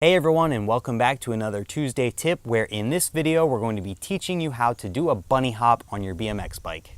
Hey everyone, and welcome back to another Tuesday tip, where in this video we're going to be teaching you how to do a bunny hop on your BMX bike.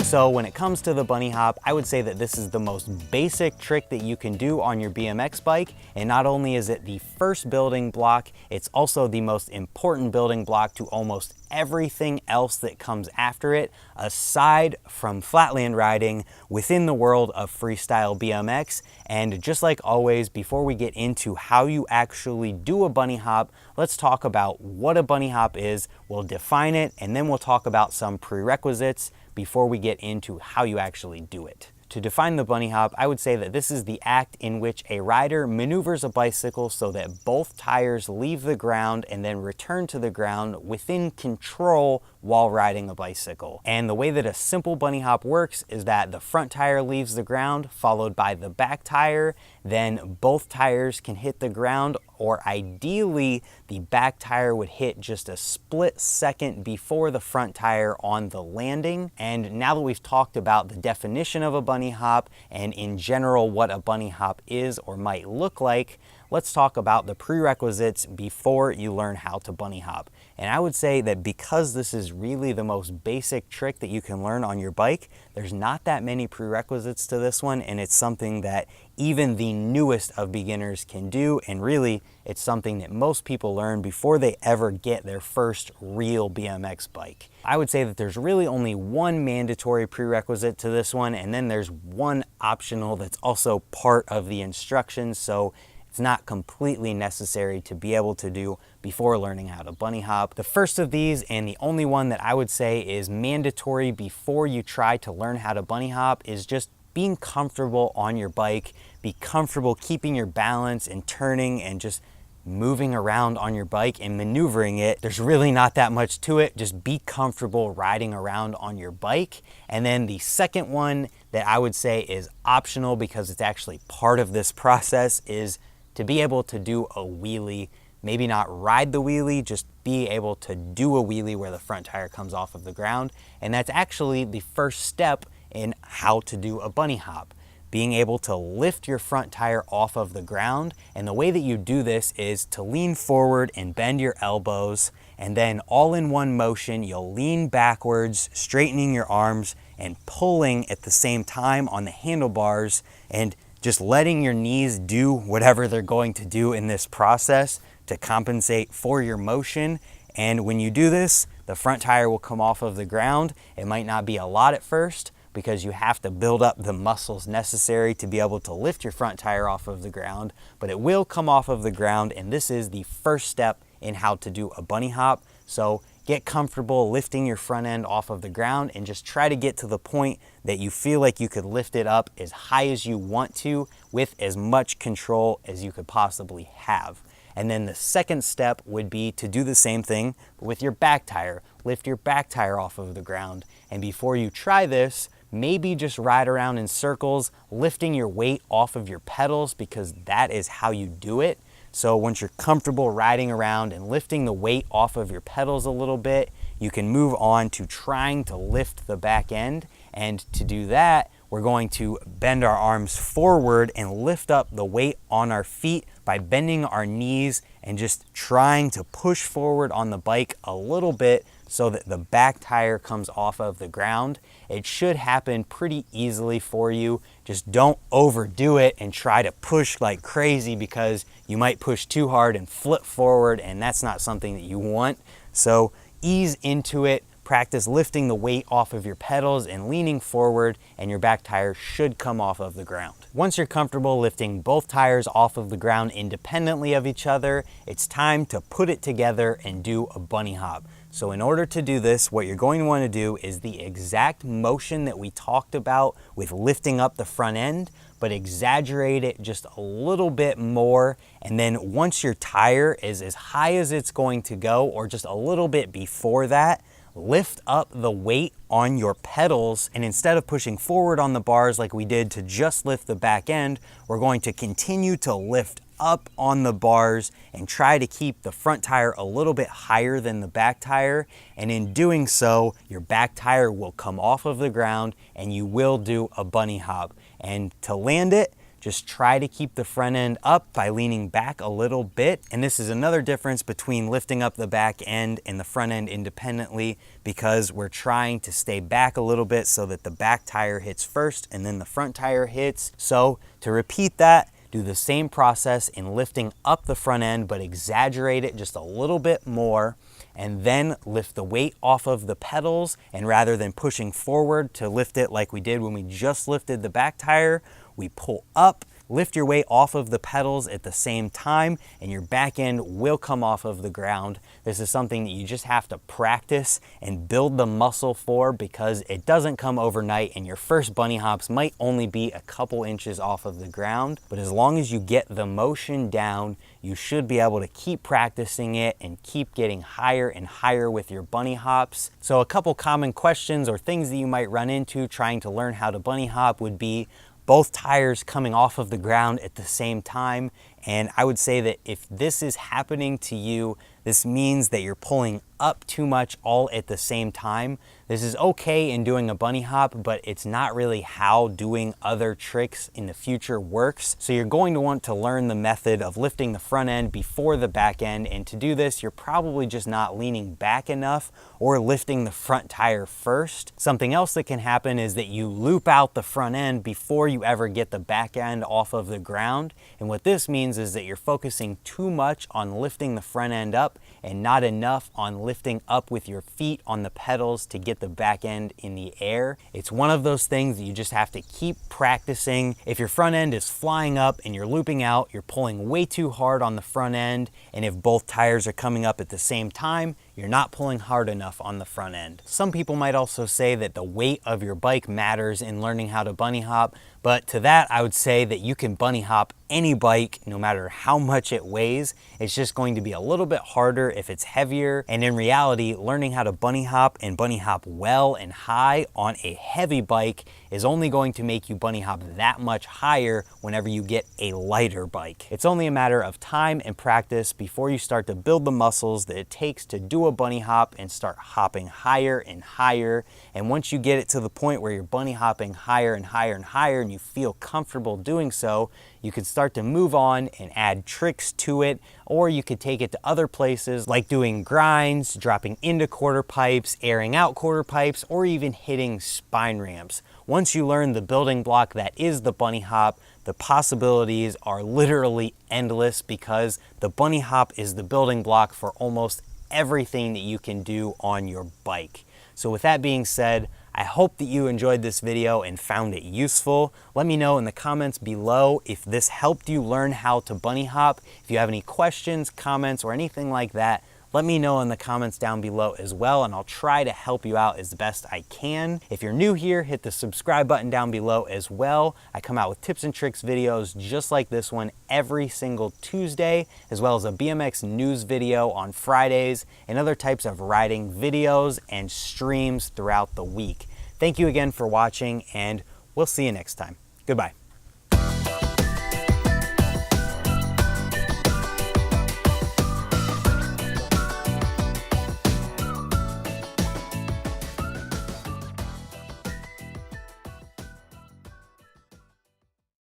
So when it comes to the bunny hop, I would say that this is the most basic trick that you can do on your BMX bike. And not only is it the first building block, it's also the most important building block to almost everything else that comes after it, aside from flatland riding within the world of freestyle BMX. And just like always, before we get into how you actually do a bunny hop, let's talk about what a bunny hop is. We'll define it, and then we'll talk about some prerequisites before we get into how you actually do it. To define the bunny hop, I would say that this is the act in which a rider maneuvers a bicycle so that both tires leave the ground and then return to the ground within control while riding a bicycle. And the way that a simple bunny hop works is that the front tire leaves the ground, followed by the back tire, then both tires can hit the ground, or ideally the back tire would hit just a split second before the front tire on the landing. And now that we've talked about the definition of a bunny hop and in general what a bunny hop is or might look like, let's talk about the prerequisites before you learn how to bunny hop. And I would say that because this is really the most basic trick that you can learn on your bike, there's not that many prerequisites to this one, and it's something that even the newest of beginners can do, and really it's something that most people learn before they ever get their first real BMX bike. I would say that there's really only one mandatory prerequisite to this one, and then there's one optional that's also part of the instructions, so it's not completely necessary to be able to do before learning how to bunny hop. The first of these, and the only one that I would say is mandatory before you try to learn how to bunny hop, is just being comfortable on your bike. Be comfortable keeping your balance and turning and just moving around on your bike and maneuvering it. There's really not that much to it. Just be comfortable riding around on your bike. And then the second one that I would say is optional because it's actually part of this process is to be able to do a wheelie. Maybe not ride the wheelie, just be able to do a wheelie where the front tire comes off of the ground. And that's actually the first step in how to do a bunny hop. Being able to lift your front tire off of the ground. And the way that you do this is to lean forward and bend your elbows, and then all in one motion, you'll lean backwards, straightening your arms and pulling at the same time on the handlebars, and just letting your knees do whatever they're going to do in this process to compensate for your motion. And when you do this, the front tire will come off of the ground. It might not be a lot at first because you have to build up the muscles necessary to be able to lift your front tire off of the ground, but it will come off of the ground, and this is the first step in how to do a bunny hop. So get comfortable lifting your front end off of the ground and just try to get to the point that you feel like you could lift it up as high as you want to with as much control as you could possibly have. And then the second step would be to do the same thing with your back tire. Lift your back tire off of the ground. And before you try this, maybe just ride around in circles, lifting your weight off of your pedals, because that is how you do it. So once you're comfortable riding around and lifting the weight off of your pedals a little bit, you can move on to trying to lift the back end. And to do that, we're going to bend our arms forward and lift up the weight on our feet by bending our knees and just trying to push forward on the bike a little bit so that the back tire comes off of the ground. It should happen pretty easily for you. Just don't overdo it and try to push like crazy, because you might push too hard and flip forward, and that's not something that you want. So ease into it. Practice lifting the weight off of your pedals and leaning forward, and your back tire should come off of the ground. Once you're comfortable lifting both tires off of the ground independently of each other, it's time to put it together and do a bunny hop. So in order to do this, what you're going to want to do is the exact motion that we talked about with lifting up the front end, but exaggerate it just a little bit more. And then once your tire is as high as it's going to go, or just a little bit before that, lift up the weight on your pedals, and instead of pushing forward on the bars like we did to just lift the back end, we're going to continue to lift up on the bars and try to keep the front tire a little bit higher than the back tire. And in doing so, your back tire will come off of the ground and you will do a bunny hop. And to land it, just try to keep the front end up by leaning back a little bit. And this is another difference between lifting up the back end and the front end independently, because we're trying to stay back a little bit so that the back tire hits first and then the front tire hits. So to repeat that, do the same process in lifting up the front end, but exaggerate it just a little bit more, and then lift the weight off of the pedals. And rather than pushing forward to lift it like we did when we just lifted the back tire, we pull up, lift your weight off of the pedals at the same time, and your back end will come off of the ground. This is something that you just have to practice and build the muscle for, because it doesn't come overnight, and your first bunny hops might only be a couple inches off of the ground. But as long as you get the motion down, you should be able to keep practicing it and keep getting higher and higher with your bunny hops. So a couple common questions or things that you might run into trying to learn how to bunny hop would be both tires coming off of the ground at the same time. And I would say that if this is happening to you, this means that you're pulling up too much all at the same time. This is okay in doing a bunny hop, but it's not really how doing other tricks in the future works. So you're going to want to learn the method of lifting the front end before the back end. And to do this, you're probably just not leaning back enough or lifting the front tire first. Something else that can happen is that you loop out the front end before you ever get the back end off of the ground. And what this means is that you're focusing too much on lifting the front end up and not enough on lifting up with your feet on the pedals to get the back end in the air. It's one of those things that you just have to keep practicing. If your front end is flying up and you're looping out, you're pulling way too hard on the front end. And if both tires are coming up at the same time, you're not pulling hard enough on the front end. Some people might also say that the weight of your bike matters in learning how to bunny hop, but to that I would say that you can bunny hop any bike no matter how much it weighs. It's just going to be a little bit harder if it's heavier. And in reality, learning how to bunny hop and bunny hop well and high on a heavy bike is only going to make you bunny hop that much higher whenever you get a lighter bike. It's only a matter of time and practice before you start to build the muscles that it takes to do a bunny hop and start hopping higher and higher. And once you get it to the point where you're bunny hopping higher and higher and higher and you feel comfortable doing so, you can start to move on and add tricks to it, or you could take it to other places like doing grinds, dropping into quarter pipes, airing out quarter pipes, or even hitting spine ramps. Once you learn the building block that is the bunny hop, the possibilities are literally endless, because the bunny hop is the building block for almost everything that you can do on your bike. So with that being said, I hope that you enjoyed this video and found it useful. Let me know in the comments below if this helped you learn how to bunny hop. If you have any questions, comments, or anything like that, let me know in the comments down below as well, and I'll try to help you out as best I can. If you're new here, hit the subscribe button down below as well. I come out with tips and tricks videos just like this one every single Tuesday, as well as a BMX news video on Fridays and other types of riding videos and streams throughout the week. Thank you again for watching, and we'll see you next time. Goodbye.